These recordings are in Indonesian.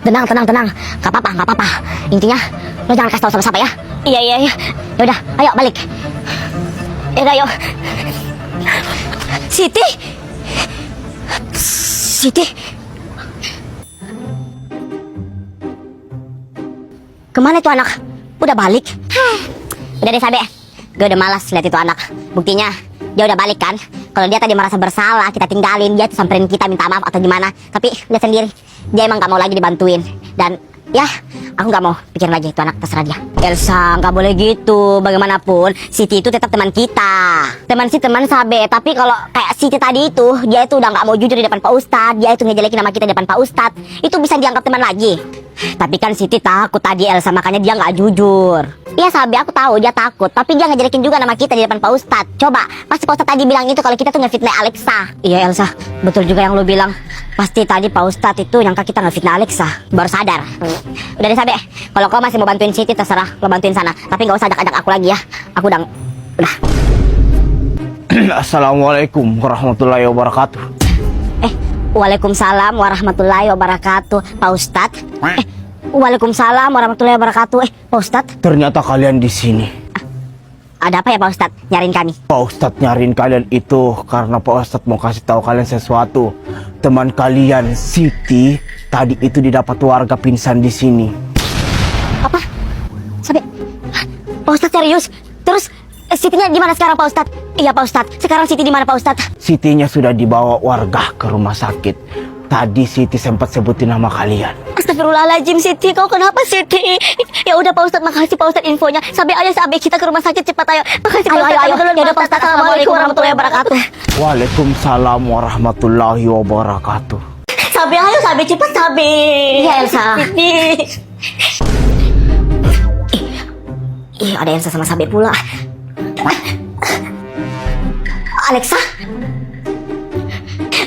Tenang, tenang, tenang. Gak apa-apa, gak apa-apa. Intinya, lo jangan kasih tahu sama siapa ya. Iya, iya, iya. Yaudah, ayo balik. Yaudah, ayo. Siti? Siti? Kemana tuh anak? Udah balik? Udah deh, Sabe. Gue udah malas lihat itu anak. Buktinya, dia udah balik kan. Kalau dia tadi merasa bersalah, kita tinggalin, dia tuh samperin kita minta maaf atau gimana. Tapi lihat sendiri, dia emang gak mau lagi dibantuin. Dan ya, aku gak mau pikirin lagi itu anak, terserah dia. Elsa, gak boleh gitu. Bagaimanapun, Siti itu tetap teman kita. Teman sih teman, Sabe. Tapi kalau kayak Siti tadi itu, dia itu udah gak mau jujur di depan Pak Ustadz. Dia itu ngejelekin nama kita di depan Pak Ustadz. Itu bisa dianggap teman lagi. Tapi kan Siti takut tadi Elsa, makanya dia gak jujur. Iya, Sabe, aku tahu dia takut. Tapi dia ngejelekin juga nama kita di depan Pak Ustadz. Coba, pasti Pak Ustadz tadi bilang itu kalau kita tuh ngefitnah Alexa. Iya, Elsa, betul juga yang lo bilang. Pasti tadi Pak Ustadz itu nyangka kita ngefitnah Alexa. Baru sadar. Udah deh, Sabe, kalau kau masih mau bantuin Siti terserah, lo bantuin sana. Tapi gak usah ajak-ajak aku lagi ya. Aku udah. Assalamualaikum warahmatullahi wabarakatuh. Waalaikumsalam warahmatullahi wabarakatuh. Pak Ustadz. Waalaikumsalam warahmatullahi wabarakatuh. Pak Ustadz. Ternyata kalian di sini. Ada apa ya Pak Ustadz? Nyariin kami. Pak Ustadz nyariin kalian itu karena Pak Ustadz mau kasih tahu kalian sesuatu. Teman kalian Siti tadi itu didapat warga pingsan di sini. Apa? Sampai Pak Ustadz serius? Terus Sitinya di mana sekarang Pak Ustadz? Iya Pak Ustadz. Sekarang Siti di mana Pak Ustadz? Sitinya sudah dibawa warga ke rumah sakit. Tadi Siti sempat sebutin nama kalian. Astagfirullahaladzim Siti, kau kenapa Siti? Ya udah Pak Ustadz, makasih Pak Ustadz infonya. Sampai ayo sampai kita ke rumah sakit cepat ayo. Makasih Pak Ustadz. Ayo. Ya udah Pak Ustadz. Assalamualaikum warahmatullahi wabarakatuh. Waalaikumsalam warahmatullahi wabarakatuh. Sampai ayo sampai cepat sampai. Iya Elsa. Siti. Ada Elsa sama Sabe pula. Alexa,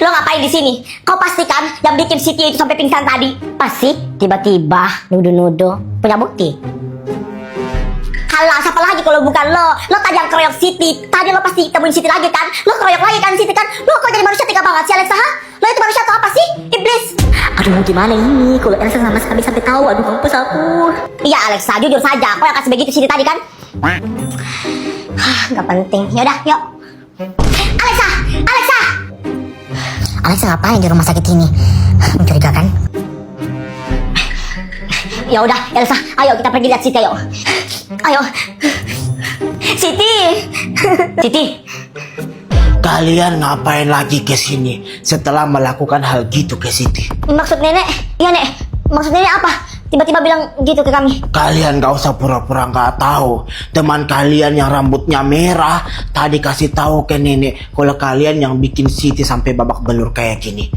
lo ngapain di sini? Kau pastikan yang bikin Siti itu sampai pingsan tadi? Pasti tiba-tiba nuduh-nuduh. Punya bukti? Halah, siapa lagi kalau bukan lo? Lo tadi yang keroyok Siti. Tadi lo pasti temuin Siti lagi kan? Lo keroyok lagi kan Siti kan? Lo kok jadi manusia tega banget sih Alexa? Ha? Lo itu manusia atau apa sih? Iblis. Aduh gimana ini? Kalau Elsa sama sampai tahu, aduh mampus aku. Iya Alexa, jujur saja. Kau yang kasih begitu Siti tadi kan? Gak penting. Yaudah, yuk. Alexa, Alexa. Alexa ngapain di rumah sakit ini? Mencurigakan. Ya udah, Elsa, ayo kita pergi lihat Siti, ayo. Ayo. Siti. Siti. Kalian ngapain lagi ke sini setelah melakukan hal gitu ke Siti? Maksud nenek? Iya nek. Maksud nenek apa? Tiba-tiba bilang gitu ke kami. Kalian gak usah pura-pura gak tahu. Teman kalian yang rambutnya merah tadi kasih tahu ke nenek kalau kalian yang bikin Siti sampai babak belur kayak gini.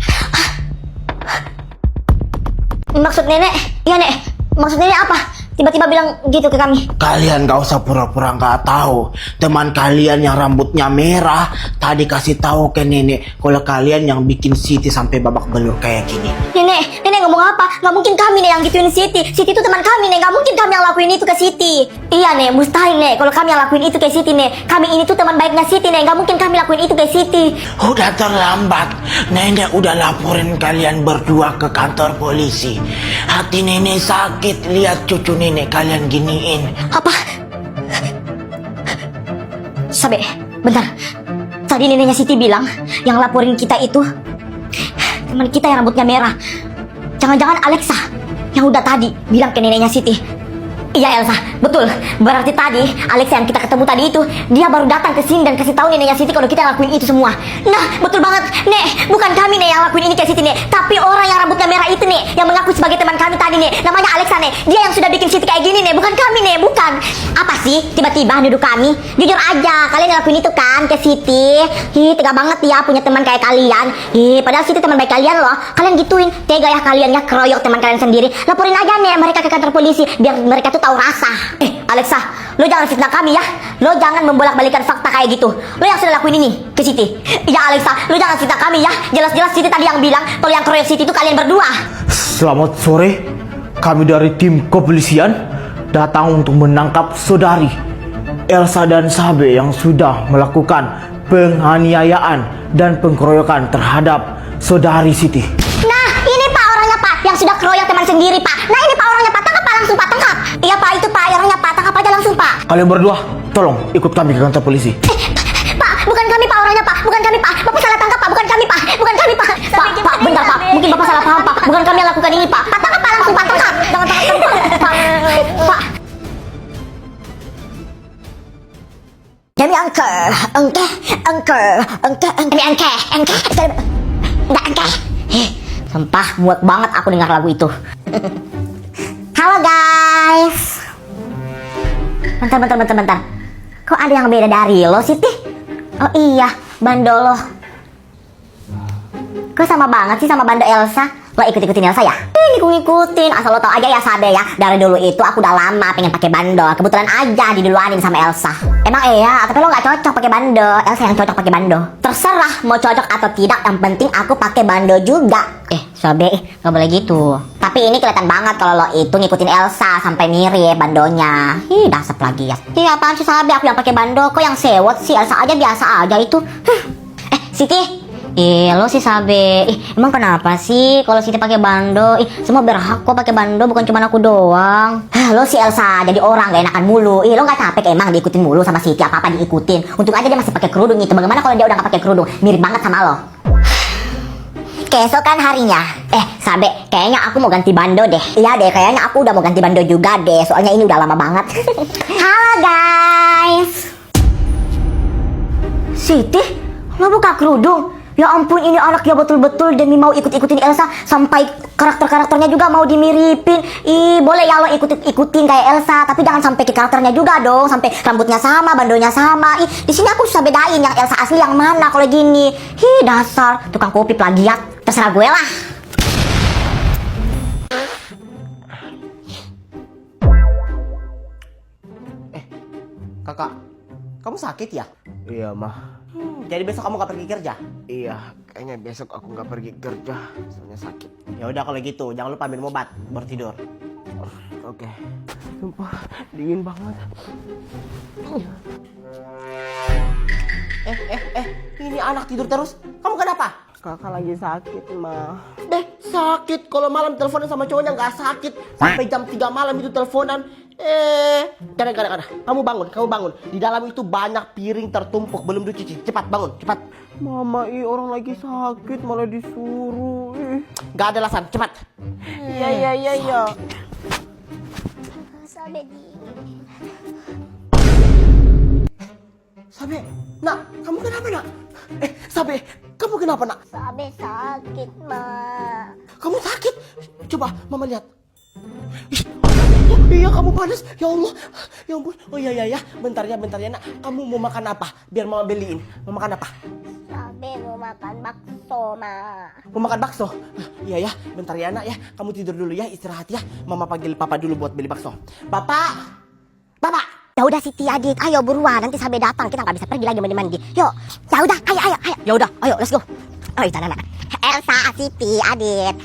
Maksud nenek? Iya nek. Maksud nenek apa? Tiba-tiba bilang gitu ke kami. Kalian gak usah pura-pura gak tahu. Teman kalian yang rambutnya merah tadi kasih tahu ke nenek kalau kalian yang bikin Siti sampai babak belur kayak gini. Nenek ngomong apa? Gak mungkin kami nih yang gituin Siti. Siti itu teman kami nek. Gak mungkin kami yang lakuin itu ke Siti. Iya nek, mustahil nek. Kalau kami yang lakuin itu ke Siti nek. Kami ini tuh teman baiknya Siti nek. Gak mungkin kami lakuin itu ke Siti. Udah terlambat. Nenek udah laporin kalian berdua ke kantor polisi. Hati nenek sakit lihat cucu nenek kalian giniin. Apa? Sabe, bentar. Tadi neneknya Siti bilang yang laporin kita itu teman kita yang rambutnya merah. Jangan-jangan Alexa yang udah tadi bilang ke neneknya Siti. Iya Elsa, betul. Berarti tadi Alexa yang kita ketemu tadi itu dia baru datang ke sini dan kasih tahu neneknya Siti kalau kita lakuin itu semua. Nah, betul banget, Nek. Bukan kami Nek yang lakuin ini ke Siti Nek, tapi orang yang rambutnya merah itu Nek, yang mengaku sebagai teman kami tadi Nek. Namanya Alexa Nek. Dia yang sudah bikin Siti kayak gini Nek, bukan kami Nek, bukan. Apa sih tiba-tiba nuduh kami? Jujur aja, kalian yang lakuin itu kan ke Siti. Tega banget ya punya teman kayak kalian. Padahal Siti teman baik kalian loh. Kalian gituin, tega ya kalian ya keroyok teman kalian sendiri. Laporin aja Nek mereka ke kantor polisi biar mereka tuh tahu rasa. Alexa, lo jangan fitnah kami ya. Lo jangan membolak-balikan fakta kayak gitu. Lo yang sudah lakuin ini ke Siti. Iya Alexa, lo jangan fitnah kami ya. Jelas-jelas Siti tadi yang bilang kalau yang keroyok Siti itu kalian berdua. Selamat sore. Kami dari tim kepolisian datang untuk menangkap saudari Elsa dan Sabe yang sudah melakukan penganiayaan dan pengkeroyokan terhadap saudari Siti. Nah, ini Pak orangnya Pak. yang sudah keroyok teman sendiri, Pak. Nah ini Pak orangnya, Pak. Tangkap Pak, langsung Pak, tangkap. Iya Pak, itu Pak orangnya, Pak. Tangkap aja langsung, Pak. Kalian berdua, tolong ikut kami ke kantor polisi. Pak, bukan kami Pak orangnya, Pak. Bukan kami, Pak. Bapak salah tangkap, Pak. Bukan kami, Pak. Bukan kami, Pak. Pak, bentar, Pak. Mungkin Bapak salah paham, Pak. Bukan kami yang lakukan ini, Pak. Pak, tangkap Pak, langsung, Pak. Tangkap. Jangan tangkap, Pak. Pak. Demi angke. Sumpah, muak banget aku dengar lagu itu. Halo guys. Bentar. Kok ada yang beda dari lo, Siti? Oh iya, Bando lo. Kok sama banget sih sama Bando Elsa? Lo ikut-ikutin Elsa ya? Ini gue ngikutin, asal lo tau aja ya Sabe ya. Dari dulu itu aku udah lama pengen pakai Bando. Kebetulan aja diduluanin sama Elsa. Emang iya, tapi lo gak cocok pakai Bando. Elsa yang cocok pakai Bando. Terserah mau cocok atau tidak, yang penting aku pakai Bando juga. Sabe, gak boleh gitu. Tapi ini kelihatan banget kalau lo itu ngikutin Elsa sampai mirip bandonya. Dasar lagi ya. Apaan sih Sabe, aku yang pakai Bando, kok yang sewot sih? Elsa aja biasa aja itu. Siti. Lo sih Sabe, emang kenapa sih kalau Siti pakai Bando? Semua berhak kok pakai Bando, bukan cuma aku doang. Lo si Elsa jadi orang gak enakan mulu. Lo gak capek emang diikutin mulu sama Siti, apa-apa diikutin. Untung aja dia masih pakai kerudung itu. Bagaimana kalau dia udah gak pakai kerudung? Mirip banget sama lo. Keesokan harinya, Sabe, kayaknya aku mau ganti Bando deh. Iya deh, kayaknya aku udah mau ganti Bando juga deh. Soalnya ini udah lama banget. Halo guys. Siti, lo buka kerudung? Ya ampun, ini anak ya betul-betul demi mau ikut-ikutin Elsa. Sampai karakter-karakternya juga mau dimiripin. Boleh ya lo ikutin kayak Elsa, tapi jangan sampai ke karakternya juga dong. Sampai rambutnya sama, bandonya sama. Di sini aku susah bedain yang Elsa asli yang mana kalau gini. Dasar tukang kopi plagiat. Terserah gue lah. Kakak, kamu sakit ya? Iya, mah. Jadi besok kamu gak pergi kerja? Iya, kayaknya besok aku nggak pergi kerja, soalnya sakit. Ya udah kalau gitu, jangan lupa minum obat baru tidur. Oke. Sumpah, dingin banget. Ini anak tidur terus. Kamu kenapa? Kakak lagi sakit, mah. Sakit. Kalau malam teleponan sama cowoknya nggak sakit. Sampai jam 3 malam itu teleponan. Kadang-kadang. Kamu bangun. Di dalam itu banyak piring tertumpuk belum dicuci. Cepat bangun, cepat. Mama, orang lagi sakit malah disuruh. Gak ada alasan, cepat. Iya. Sabe, nak, kamu kenapa nak? Sabe, kamu kenapa nak? Sabe sakit, Ma. Kamu sakit? Coba mama lihat. Iya kamu panas, ya Allah, ya ampun. Oh iya, bentar ya nak. Kamu mau makan apa? Biar mama beliin. Mau makan apa? Sabe mau makan bakso, Ma. Mau makan bakso? Iya ya, bentar ya nak ya. Kamu tidur dulu ya, istirahat ya. Mama panggil papa dulu buat beli bakso. Bapak. Ya udah Siti adik, ayo buruan, nanti Sabe datang kita nggak bisa pergi lagi mandi-mandi. Yuk, ya udah, ayo. Ya udah, ayo let's go. Oh itu anak. Elsa, Siti, adik.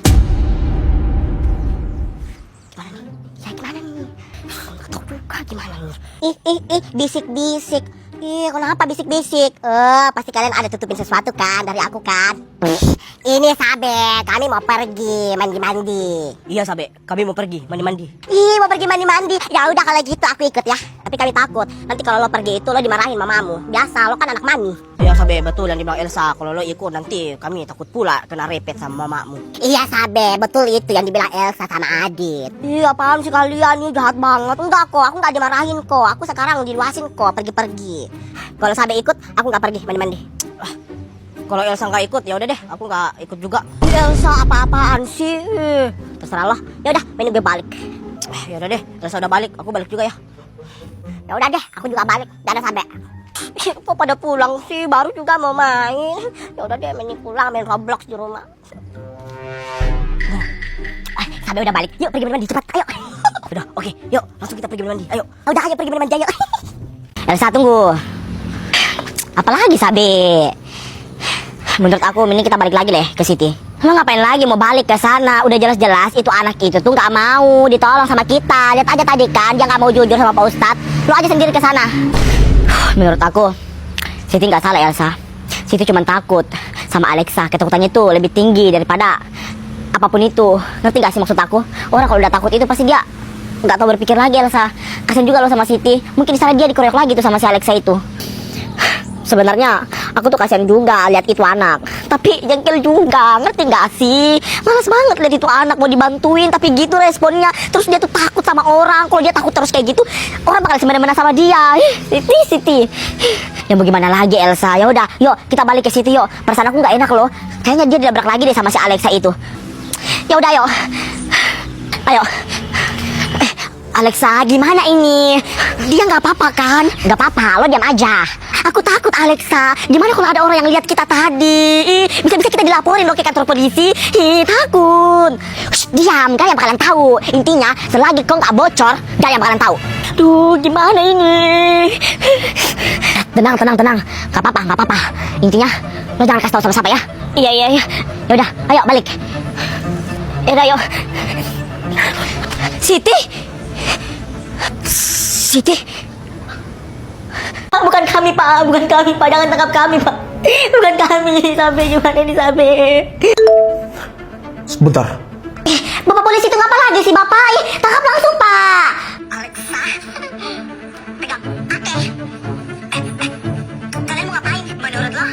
Gimana nih? Ketok juga gimana nih? Bisik-bisik. Kenapa bisik-bisik? Pasti kalian ada tutupin sesuatu kan dari aku kan? Ini Sabe, kami mau pergi mandi-mandi. Iya Sabe, kami mau pergi mandi-mandi. Mau pergi mandi-mandi. Ya udah kalau gitu aku ikut ya. Tapi kami takut nanti kalau lo pergi itu lo dimarahin mamamu. Biasa lo kan anak mami. Iya Sabe, betul yang dibilang Elsa. Kalau lo ikut nanti kami takut pula kena repet sama mamamu. Iya Sabe, betul itu yang dibilang Elsa sama Adit. Apaan sih kalian nih, jahat banget. Enggak kok, aku nggak dimarahin kok. Aku sekarang diluasin kok pergi-pergi. Kalau Sabe ikut, aku nggak pergi mandi-mandi. Kalau Elsa nggak ikut, ya udah deh, aku nggak ikut juga. Elsa apa-apaan sih? Terserah lo. Ya udah, ini gue balik. Ya udah deh, Elsa udah balik, aku balik juga ya. Ya udah deh, aku juga balik. Dadah Sabe. Kok pada pulang sih? Baru juga mau main. Ya udah deh, pulang main Roblox di rumah. Sabe udah balik. Yuk pergi mandi cepat. Ayo. Udah, oke. Yuk, langsung kita pergi mandi. Ayo. Udah, ayo pergi mandi ayo. Elsa tunggu. Apalagi Sabe? Menurut aku mending kita balik lagi deh ke Siti. Lo ngapain lagi mau balik ke sana? Udah jelas-jelas itu anak itu tuh nggak mau ditolong sama kita. Lihat aja tadi kan dia nggak mau jujur sama Pak Ustadz. Lo aja sendiri ke sana. Menurut aku Siti nggak salah Elsa. Siti cuma takut sama Alexa. Ketakutannya tuh lebih tinggi daripada apapun itu. Ngerti gak sih maksud aku? Orang kalau udah takut itu pasti dia nggak tahu berpikir lagi, Elsa. Kasian juga lo sama Siti. Mungkin di sana dia dikeroyok lagi tuh sama si Alexa itu. Sebenarnya aku tuh kasihan juga lihat itu anak, tapi jengkel juga, ngerti gak sih? Males banget lihat itu anak mau dibantuin tapi gitu responnya. Terus dia tuh takut sama orang. Kalau dia takut terus kayak gitu, orang bakal semena-mena sama dia. Siti. Ya mau gimana lagi, Elsa? Ya udah, yuk kita balik ke Siti yuk. Perasaan aku nggak enak loh. Kayaknya dia dilabrak lagi deh sama si Alexa itu. Ya udah, yuk. Ayo. Alexa, gimana ini? Dia nggak apa-apa kan? Nggak apa-apa, lo diam aja. Aku takut, Alexa. Gimana kalau ada orang yang lihat kita tadi? Bisa-bisa kita dilaporin loh ke kantor polisi. Takut. Shh, diam, gak yang bakalan tahu. Intinya, selagi kau nggak bocor, gak yang bakalan tahu. Duh, gimana ini? Tenang. Gak apa-apa. Intinya, lo jangan kasih tahu sama siapa ya. Iya. Ya udah, ayo balik. Udah, yuk. Siti. Bukan kami, Pak. Jangan tangkap kami, Pak. Bukan kami. Sampai gimana ini sampai? Sebentar. Bapak polisi itu ngapa lagi sih, Bapak? Tangkap langsung, Pak. Alexa. Pegang. Oke. Kalian mau ngapain? Menurut lo?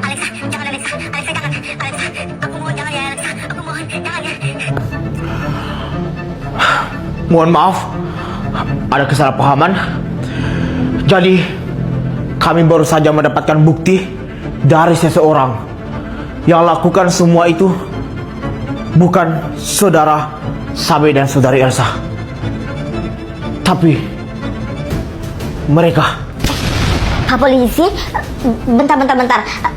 Alexa, jangan Alexa. Alexa, jangan. Alexa, aku mohon jangan ya, Alexa. Aku mohon jangan ya. Mohon maaf, ada kesalahpahaman. Jadi, kami baru saja mendapatkan bukti dari seseorang yang lakukan semua itu bukan saudara Sabe dan saudari Elsa, tapi mereka. Pak polisi, bentar.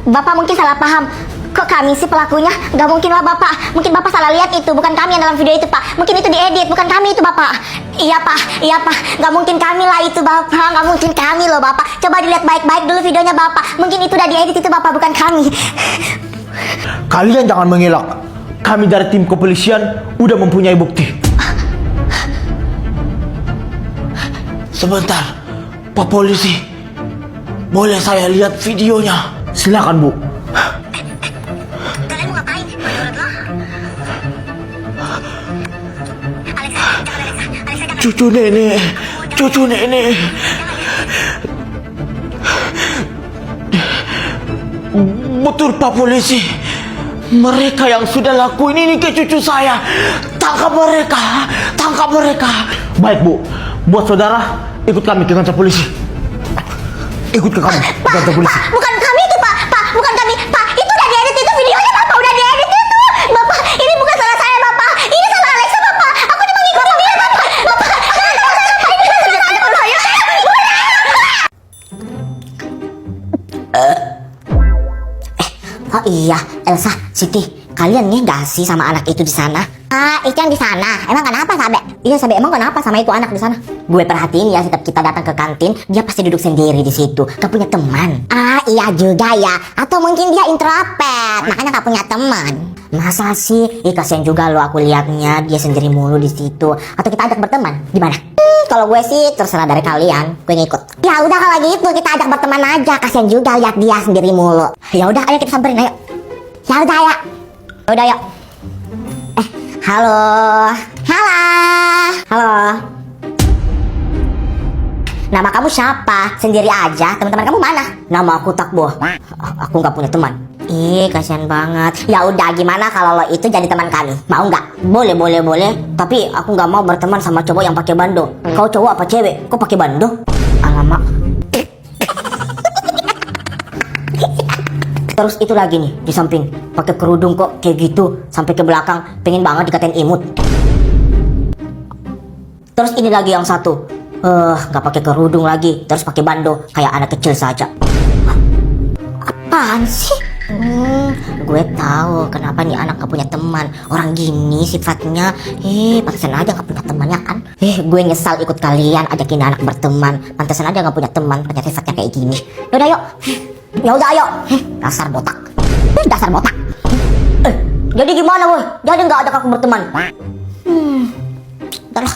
Bapak mungkin salah paham. Kok kami sih pelakunya? Gak mungkin lah, Bapak. Mungkin Bapak salah lihat itu. Bukan kami yang dalam video itu, Pak. Mungkin itu diedit. Bukan kami itu, Bapak. Iya, Pak. Gak mungkin kami lah itu, Bapak. Gak mungkin kami loh, Bapak. Coba dilihat baik-baik dulu videonya, Bapak. Mungkin itu udah diedit itu, Bapak. Bukan kami. Kalian jangan mengelak. Kami dari tim kepolisian udah mempunyai bukti. Sebentar, Pak Polisi. Boleh saya lihat videonya? Silakan, Bu. Kalian mau ngapain? Menurut lo? Alexa, jangan. Cucu nenek. Betul, Pak Polisi. Mereka yang sudah lakuin ini ke cucu saya. Tangkap mereka. Baik, Bu. Buat saudara, ikut kami ke kantor polisi. Ikut ke kami ke kantor polisi. Pak, bukan kami itu, Pak. Bukan kami. Pak, itu udah diedit itu videonya, Bapak. Udah diedit itu. Bapak, ini bukan salah saya, Bapak. Ini salah Alexa, Bapak. Aku cuma ngikutin dia, Bapak. Bapak, jangan salah saya, Bapak. Ini salah saya. Oh iya, Elsa, Siti, kalian nih gak sih sama anak itu di sana? Itu yang di sana. Emang kenapa, Sabe? Iya, Sabe, emang kenapa sama itu anak di sana? Gue perhatiin ya, setiap kita datang ke kantin, dia pasti duduk sendiri di situ, gak punya teman. Iya juga ya. Atau mungkin dia introvert, makanya gak punya teman. Masa sih? Kasian juga lo aku liatnya, dia sendiri mulu di situ. Atau kita ajak berteman? Gimana? Kalau gue sih terserah dari kalian, gue ngikut. Ya udah kalau gitu kita ajak berteman aja. Kasian juga lihat dia sendiri mulu. Ya udah, ayo kita samperin, ayo. Ya udah ya. Udah yuk. Halo. Nama kamu siapa? Sendiri aja. Teman-teman kamu mana? Nama aku Takboh. Aku nggak punya teman. Kasihan banget. Ya udah, gimana kalau lo itu jadi teman kami? Mau nggak? Boleh. Tapi aku nggak mau berteman sama cowok yang pakai bando. Kau cowok apa cewek? Kok pakai bando? Alamak. Terus itu lagi nih di samping pakai kerudung kok kayak gitu sampai ke belakang, pengen banget dikatain imut. Terus ini lagi yang satu, nggak pakai kerudung lagi, terus pakai bando kayak anak kecil saja. Apaan sih? Gue tahu kenapa nih anak gak punya teman. Orang gini sifatnya, pantesan aja gak punya temannya kan. Gue nyesal ikut kalian ajakin anak berteman. Pantesan aja gak punya teman, punya sifatnya kayak gini. Yaudah yuk. Yaudah ayo. Dasar botak. Jadi gimana woi? Jadi gak ajak aku berteman? Udah lah.